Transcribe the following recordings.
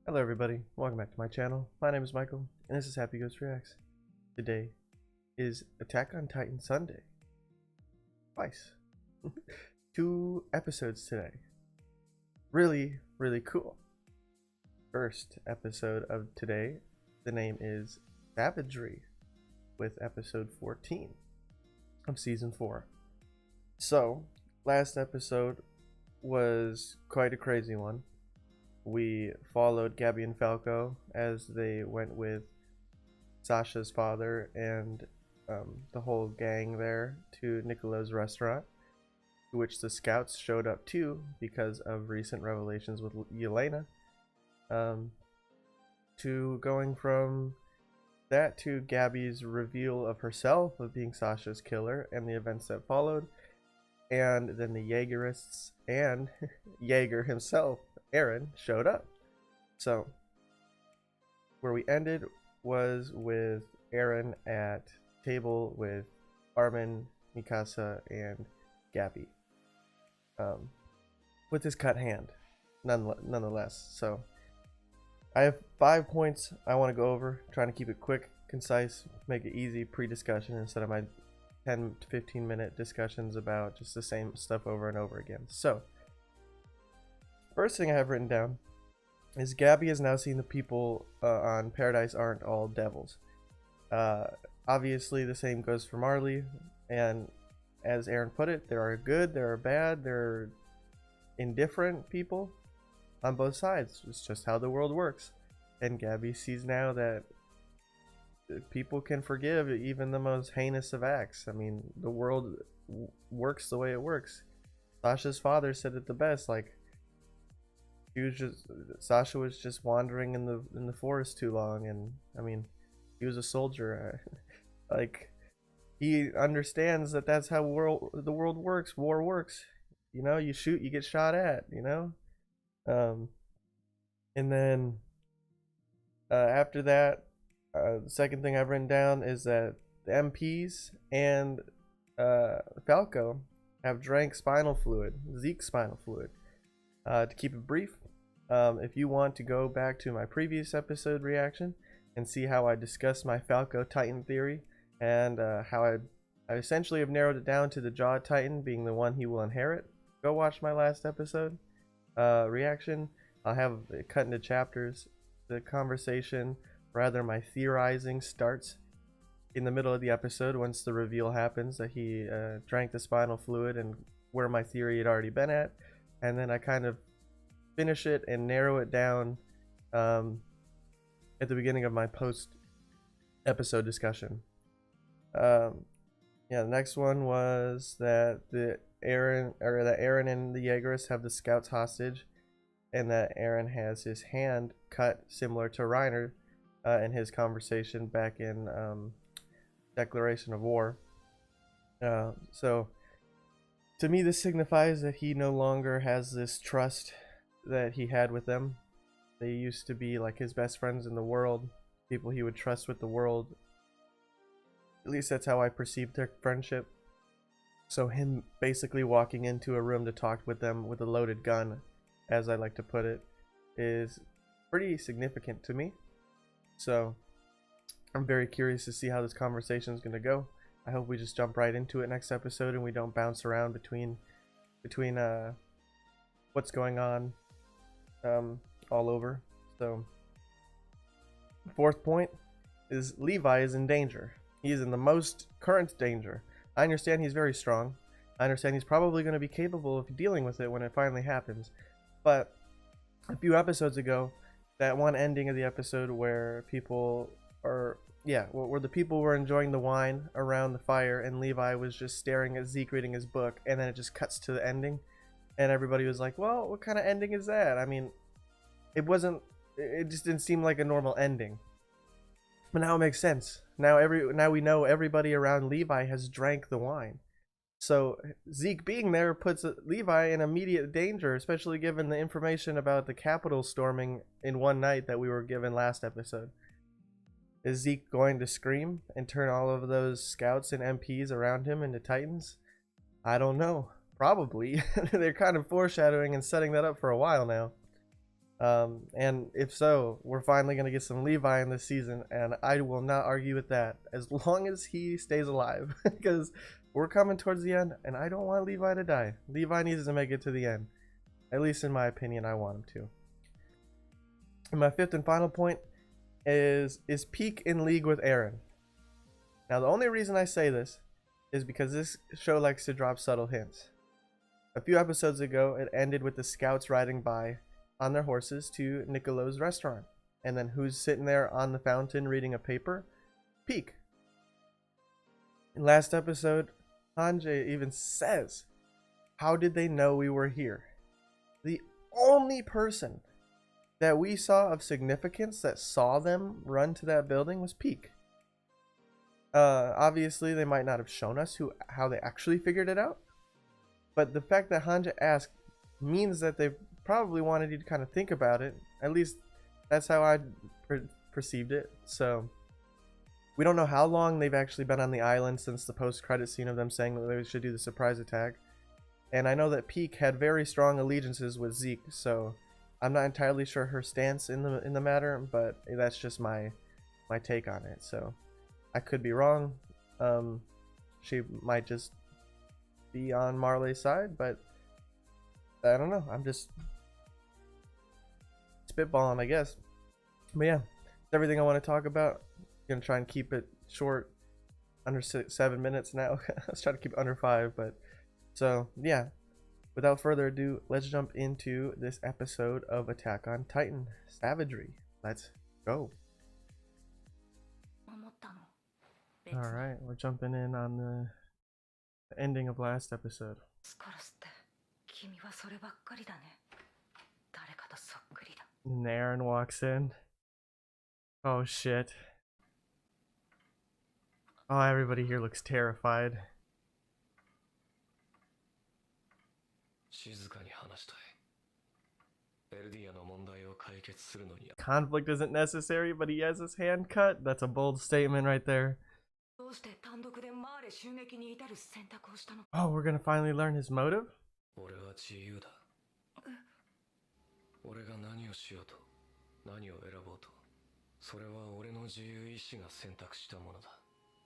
Hello everybody, welcome back to my channel. My name is Michael, and this is Happy Ghost Reacts. Today is Attack on Titan Sunday. Twice. 2 episodes today. Really cool. First episode of today, the name is Savagery, with episode 14 of season 4. So, last episode was quite a crazy one. We followed Gabi and Falco as they went with Sasha's father and the whole gang there to Nicola's restaurant, to which the scouts showed up too because of recent revelations with Yelena. To going from that to Gabi's reveal of herself of being Sasha's killer and the events that followed, and then the Jaegerists and Jaeger himself, Eren, showed up. So where we ended was with Eren at table with Armin, Mikasa, and Gabi, with his cut hand nonetheless. So I have 5 points I want to go over, trying to keep it quick, concise, make it easy pre-discussion instead of my 10 to 15 minute discussions about just the same stuff over and over again. So first thing I have written down is Gabi has now seen the people on Paradise aren't all devils. Obviously the same goes for Marley, and as Eren put it, there are good, there are bad, there are indifferent people on both sides. It's just how the world works. And Gabi sees now that people can forgive even the most heinous of acts. I mean, the world works the way it works. Sasha's father said it the best, like, Sasha was just wandering in the forest too long, and I mean, he was a soldier. Like, he understands that that's how the world works. War works. You know, you shoot, you get shot at. You know, and then after that, the second thing I've written down is that the MPs and Falco have drank spinal fluid, Zeke's spinal fluid. To keep it brief, if you want to go back to my previous episode reaction and see how I discussed my Falco Titan theory and how I essentially have narrowed it down to the Jaw Titan being the one he will inherit, go watch my last episode reaction. I'll have it cut into chapters. The conversation, rather my theorizing, starts in the middle of the episode once the reveal happens that he drank the spinal fluid and where my theory had already been at. And then I kind of finish it and narrow it down at the beginning of my post episode discussion. Yeah, the next one was that Eren and the Jaegerists have the scouts hostage, and that Eren has his hand cut similar to Reiner in his conversation back in Declaration of War. So to me, this signifies that he no longer has this trust that he had with them. They used to be like his best friends in the world, people he would trust with the world. At least that's how I perceived their friendship. So him basically walking into a room to talk with them with a loaded gun, as I like to put it, is pretty significant to me. So I'm very curious to see how this conversation is going to go. I hope we just jump right into it next episode and we don't bounce around between what's going on all over. So, fourth point is Levi is in danger. He is in the most current danger. I understand he's very strong. I understand he's probably going to be capable of dealing with it when it finally happens. But a few episodes ago, that one ending of the episode where people are, where the people were enjoying the wine around the fire and Levi was just staring at Zeke reading his book, and then it just cuts to the ending and everybody was like, well, what kind of ending is that? I mean, it just didn't seem like a normal ending. But now it makes sense. Now we know everybody around Levi has drank the wine. So Zeke being there puts Levi in immediate danger, especially given the information about the Capitol storming in one night that we were given last episode. Is Zeke going to scream and turn all of those scouts and MPs around him into Titans? I don't know. Probably. They're kind of foreshadowing and setting that up for a while now. And if so, we're finally gonna get some Levi in this season, and I will not argue with that as long as he stays alive, because we're coming towards the end, and I don't want Levi to die. Levi needs to make it to the end, at least in my opinion. I want him to. And my fifth and final point is Peak in league with Eren. Now, the only reason I say this is because this show likes to drop subtle hints. A few episodes ago, it ended with the scouts riding by on their horses to Nicolo's restaurant. And then who's sitting there on the fountain reading a paper? Peak. In last episode, Hanji even says, how did they know we were here? The only person that we saw of significance that saw them run to that building was Peak. Obviously, they might not have shown us how they actually figured it out. But the fact that Hanji asked means that they probably wanted you to kind of think about it. At least that's how I perceived it. So we don't know how long they've actually been on the island since the post-credit scene of them saying that they should do the surprise attack. And I know that Peak had very strong allegiances with Zeke, so I'm not entirely sure her stance in the matter, but that's just my take on it. So I could be wrong. She might just be on Marley's side, but I don't know. I'm just spitballing, I guess. But yeah, that's everything I want to talk about. I'm gonna try and keep it short, under 7 minutes now. Let's try to keep it under 5. But so yeah, without further ado, let's jump into this episode of Attack on Titan, Savagery. Let's go. All right, we're jumping in on the ending of last episode. And Eren walks in. Oh shit. Oh, everybody here looks terrified. Conflict isn't necessary, but he has his hand cut. That's a bold statement right there. Oh, we're gonna finally learn his motive?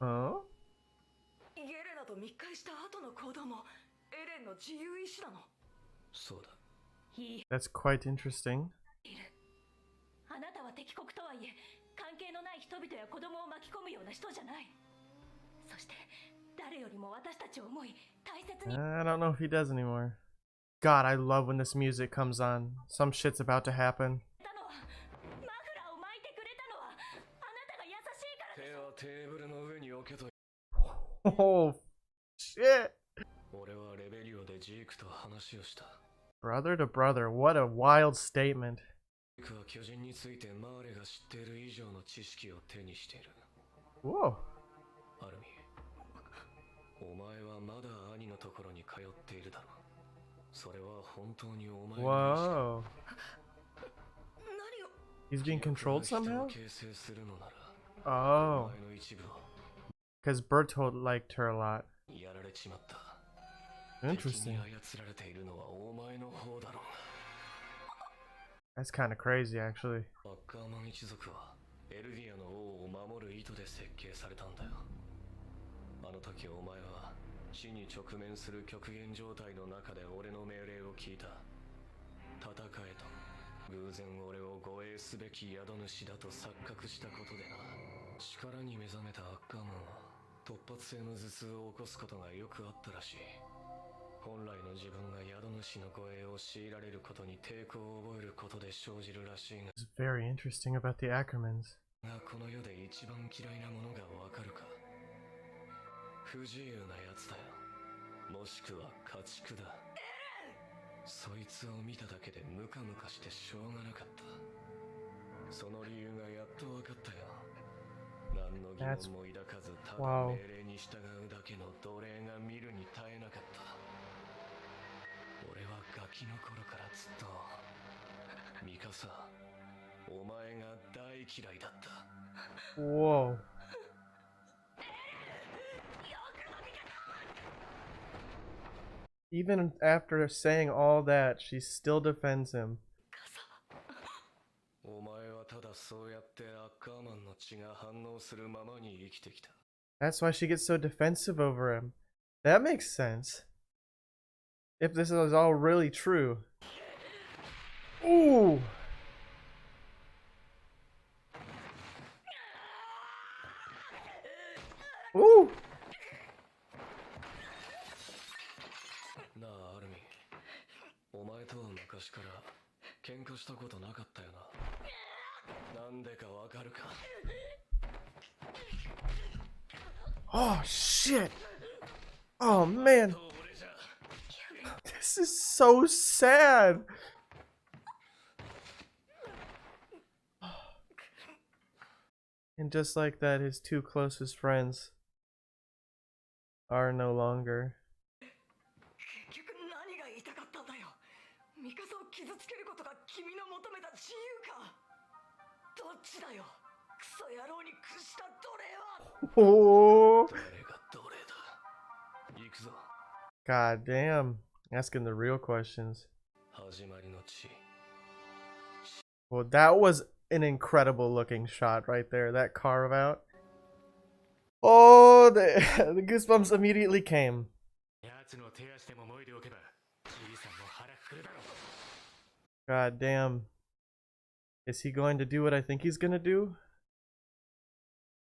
Oh? That's quite interesting. I don't know if he does anymore. God, I love when this music comes on. Some shit's about to happen. Oh, shit! Brother to brother, what a wild statement. Whoa. Whoa. He's being controlled somehow? Oh. Because Bertold liked her a lot. Interesting. That's kind of crazy, actually. It's very interesting about the Ackermans. That's... wow. Whoa. Even after saying all that, she still defends him. That's why she gets so defensive over him. That makes sense. If this is all really true. Ooh! Ooh! Oh shit! Oh man! This is so sad! And just like that, his two closest friends are no longer. Oh. God damn. Asking the real questions. Well, that was an incredible looking shot right there. That carve out. Oh, the goosebumps immediately came. God damn. Is he going to do what I think he's gonna do?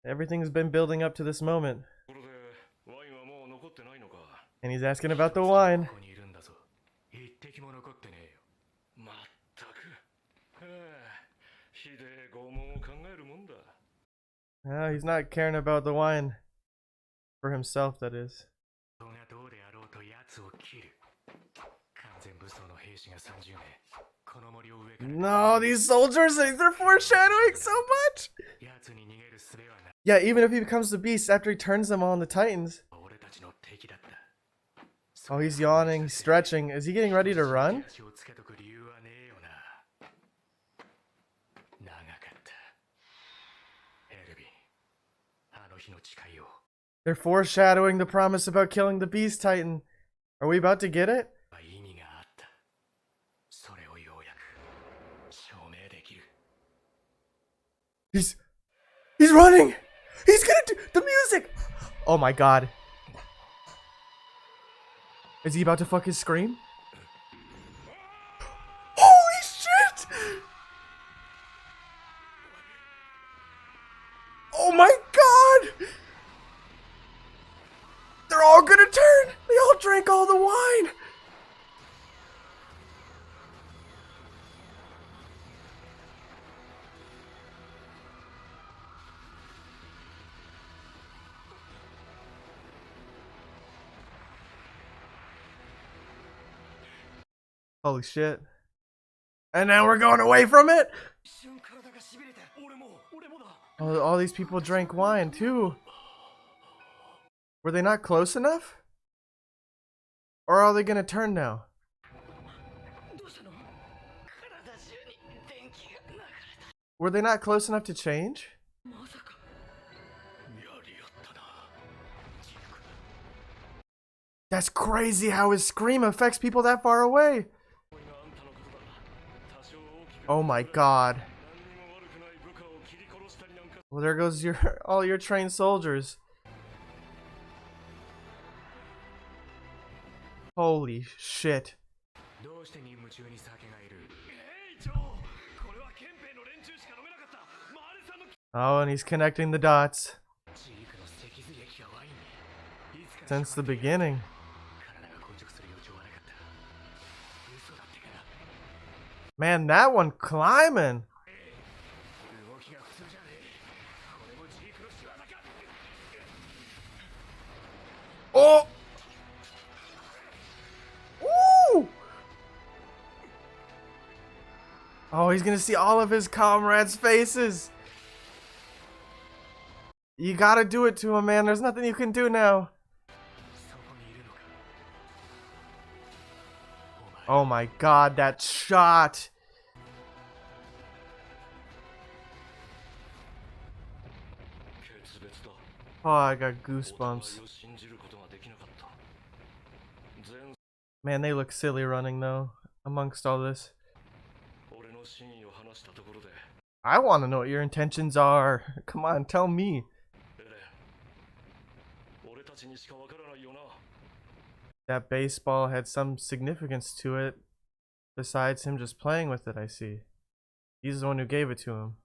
Everything's been building up to this moment. And he's asking about the wine. No, he's not caring about the wine. For himself, that is. No, these soldiers, they're foreshadowing so much! Yeah, even if he becomes the beast after he turns them on the Titans. Oh, he's yawning, he's stretching. Is he getting ready to run? They're foreshadowing the promise about killing the Beast Titan. Are we about to get it? He's running! He's gonna do the music! Oh my god. Is he about to fucking scream? Holy shit! Oh my god! They're all gonna turn! They all drank all the wine! Holy shit. And now we're going away from it? Oh, all these people drank wine too. Were they not close enough? Or are they gonna turn now? Were they not close enough to change? That's crazy how his scream affects people that far away. Oh my god. Well, there goes all your trained soldiers. Holy shit. Oh, and he's connecting the dots. Since the beginning. Man, that one climbing. Oh! Woo! Oh, he's gonna see all of his comrades' faces. You gotta do it to him, man. There's nothing you can do now. Oh my god, that shot! Oh, I got goosebumps. Man, they look silly running though, amongst all this. I want to know what your intentions are. Come on, tell me. That baseball had some significance to it, besides him just playing with it, I see. He's the one who gave it to him.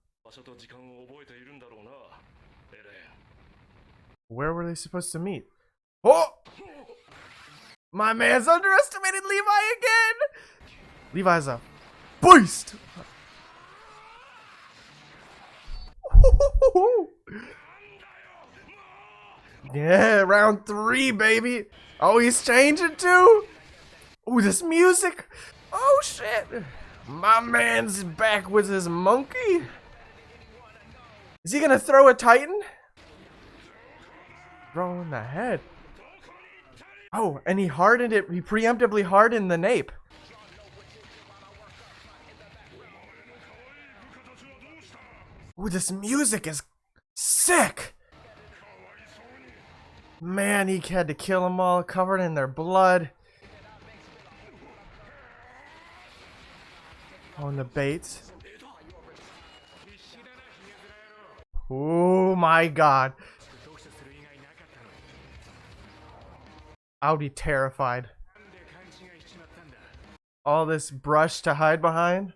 Where were they supposed to meet? Oh! My man's underestimated Levi again! Levi's a beast! Yeah, round 3, baby! Oh, he's changing too? Ooh, this music! Oh, shit! My man's back with his monkey? Is he gonna throw a Titan? Throw in the head. Oh, and he hardened it. He preemptively hardened the nape. Ooh, this music is sick. Man, he had to kill them all, covered in their blood. On the baits. Oh my god. I would be terrified. All this brush to hide behind.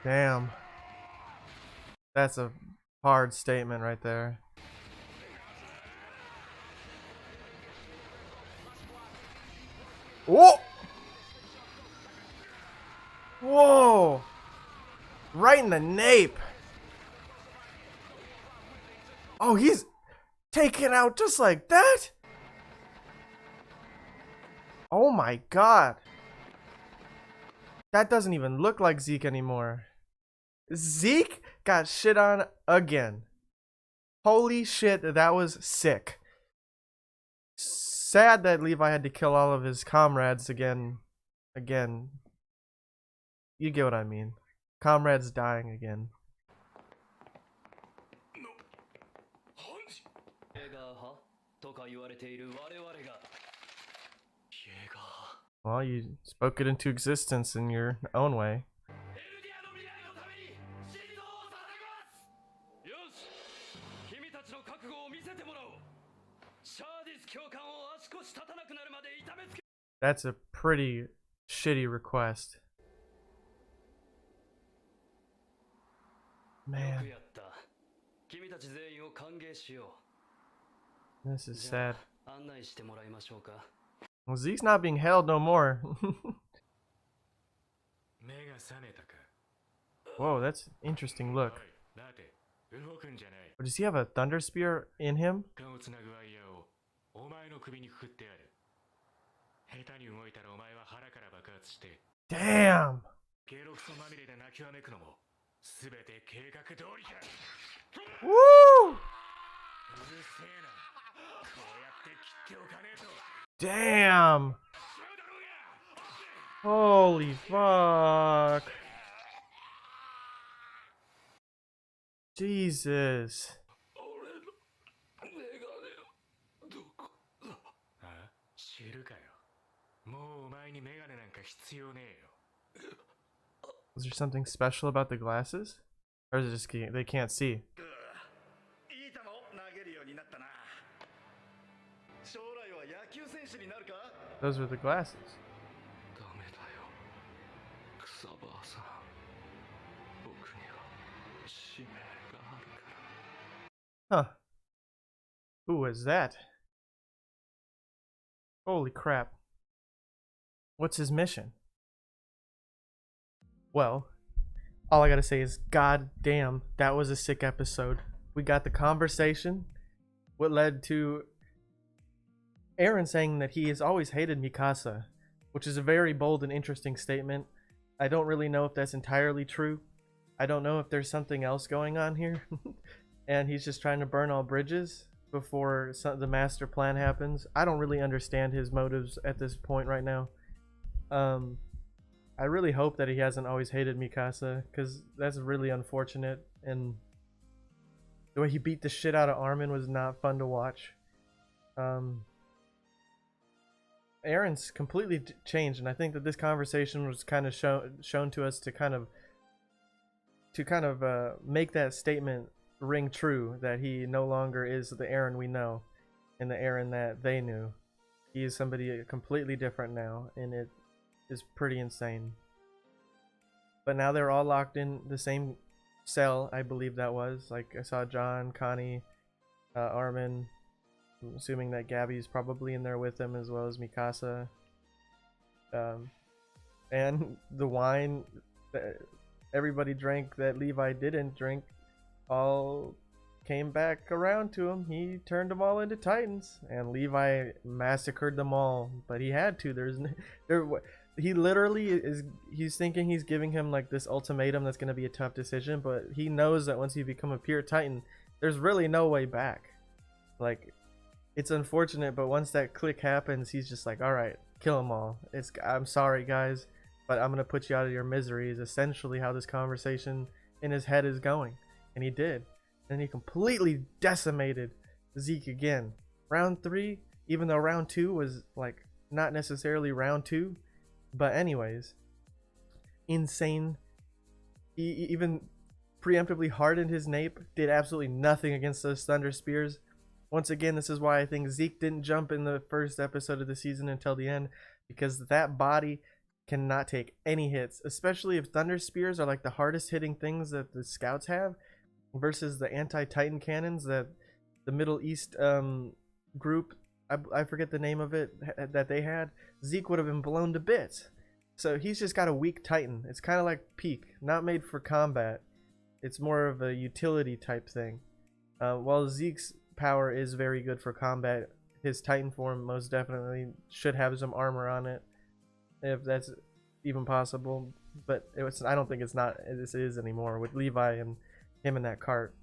Damn. That's a hard statement right there. Whoa! Whoa! Right in the nape. Oh, he's taken out just like that? Oh my god. That doesn't even look like Zeke anymore. Zeke got shit on again. Holy shit, that was sick. Sad that Levi had to kill all of his comrades again. You get what I mean. Comrades dying again. Well, you spoke it into existence in your own way. That's a pretty shitty request. Man. This is sad. Well, Zeke's not being held no more. Whoa, that's an interesting look. Or does he have a thunder spear in him? Damn! Woo! Damn! Holy fuck! Jesus! Was there something special about the glasses? Or is it just they can't see? Those were the glasses. Huh. Who was that? Holy crap. What's his mission? Well, all I gotta say is, god damn, that was a sick episode. We got the conversation, what led to Eren saying that he has always hated Mikasa, which is a very bold and interesting statement. I don't really know if that's entirely true. I don't know if there's something else going on here. And he's just trying to burn all bridges before the master plan happens. I don't really understand his motives at this point right now. I really hope that he hasn't always hated Mikasa, because that's really unfortunate, and the way he beat the shit out of Armin was not fun to watch. Eren's completely changed, and I think that this conversation was kind of shown to us to kind of make that statement ring true, that he no longer is the Eren we know and the Eren that they knew. He is somebody completely different now, and it is pretty insane. But now they're all locked in the same cell, I believe that was. Like, I saw John, Connie, Armin. I'm assuming that Gabi's probably in there with them, as well as Mikasa. And the wine that everybody drank that Levi didn't drink all came back around to him. He turned them all into Titans, and Levi massacred them all. But he had to. He literally he's thinking he's giving him like this ultimatum that's going to be a tough decision, but he knows that once you become a pure Titan, there's really no way back. Like, it's unfortunate, but once that click happens, he's just like, all right, kill them all. I'm sorry, guys, but I'm going to put you out of your misery, is essentially how this conversation in his head is going. And he did. And he completely decimated Zeke again. Round 3, even though round 2 was like not necessarily round 2. But anyways, insane. He even preemptively hardened his nape, did absolutely nothing against those thunder spears. Once again, this is why I think Zeke didn't jump in the first episode of the season until the end, because that body cannot take any hits, especially if thunder spears are like the hardest hitting things that the scouts have, versus the anti-Titan cannons that the Middle East group, I forget the name of it, that they had. Zeke would have been blown to bits. So he's just got a weak Titan. It's kind of like Peak, not made for combat. It's more of a utility type thing. While Zeke's power is very good for combat, his Titan form most definitely should have some armor on it, if that's even possible. But I don't think this is anymore with Levi and him in that cart.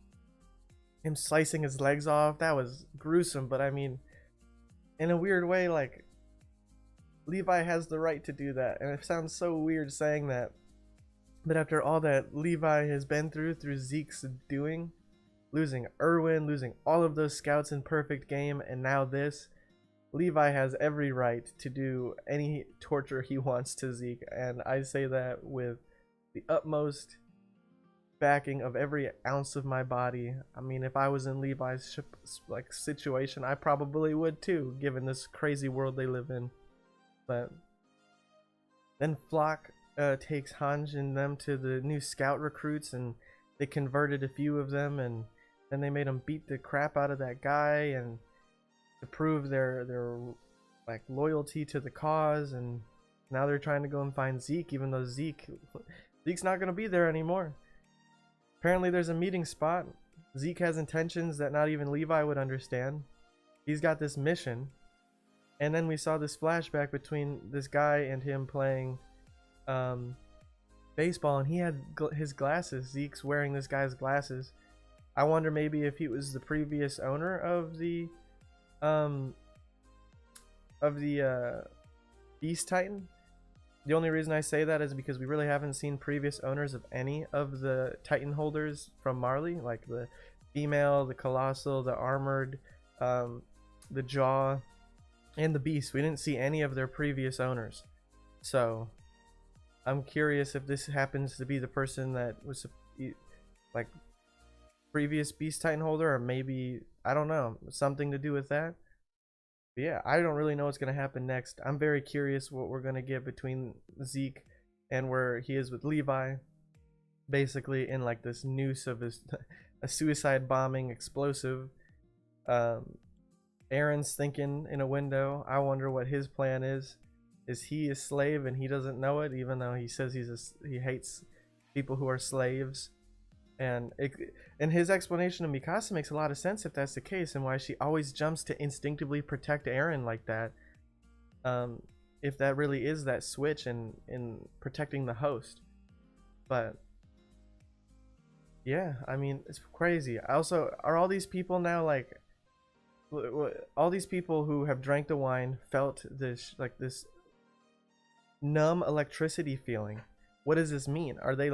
Him slicing his legs off, that was gruesome, but I mean, in a weird way, like, Levi has the right to do that, and it sounds so weird saying that, but after all that Levi has been through Zeke's doing, losing Erwin, losing all of those scouts in perfect game, and now this, Levi has every right to do any torture he wants to Zeke, and I say that with the utmost backing of every ounce of my body. I mean, if I was in Levi's situation, I probably would too, given this crazy world they live in. But then Flock takes Hanj and them to the new scout recruits, and they converted a few of them, and then they made them beat the crap out of that guy, and to prove their like loyalty to the cause. And now they're trying to go and find Zeke, even though Zeke's not gonna be there anymore. Apparently there's a meeting spot. Zeke has intentions that not even Levi would understand. He's got this mission. And then we saw this flashback between this guy and him playing baseball, and he had his glasses. Zeke's wearing this guy's glasses. I wonder maybe if he was the previous owner of the Beast Titan. The only reason I say that is because we really haven't seen previous owners of any of the Titan holders from Marley, like the female, the colossal, the armored, the jaw, and the beast. We didn't see any of their previous owners. So I'm curious if this happens to be the person that was like previous Beast Titan holder, or maybe, I don't know, something to do with that. But yeah, I don't really know what's going to happen next. I'm very curious what we're going to get between Zeke and where he is with Levi, basically in like this noose of a suicide bombing explosive. Eren's thinking in a window. I wonder what his plan is. Is he a slave and he doesn't know it, even though he says he hates people who are slaves? And his explanation of Mikasa makes a lot of sense if that's the case, and why she always jumps to instinctively protect Eren like that. If that really is that switch in protecting the host. But yeah, I mean, it's crazy. Also, are all these people now like, all these people who have drank the wine felt this like this numb electricity feeling? What does this mean? Are they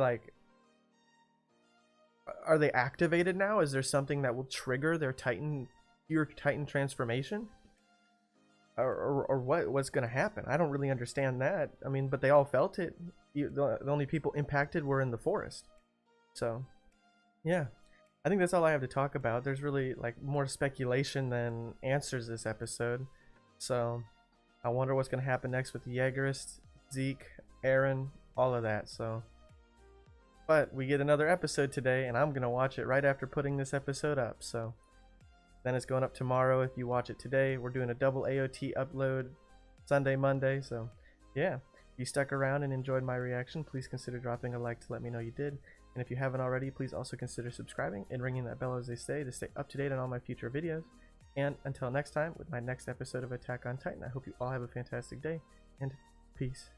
activated now? Is there something that will trigger their pure Titan transformation? or what's gonna happen. I don't really understand that. I mean, but they all felt it. The only people impacted were in the forest. So, yeah, I think that's all I have to talk about. There's really like more speculation than answers this episode. So, I wonder what's gonna happen next with Jaegerist, Zeke, Eren, all of that. So, but we get another episode today, and I'm gonna watch it right after putting this episode up. So. Then it's going up tomorrow if you watch it today. We're doing a double AOT upload Sunday, Monday. So, yeah. If you stuck around and enjoyed my reaction, please consider dropping a like to let me know you did. And if you haven't already, please also consider subscribing and ringing that bell as they say to stay up to date on all my future videos. And until next time, with my next episode of Attack on Titan, I hope you all have a fantastic day, and peace.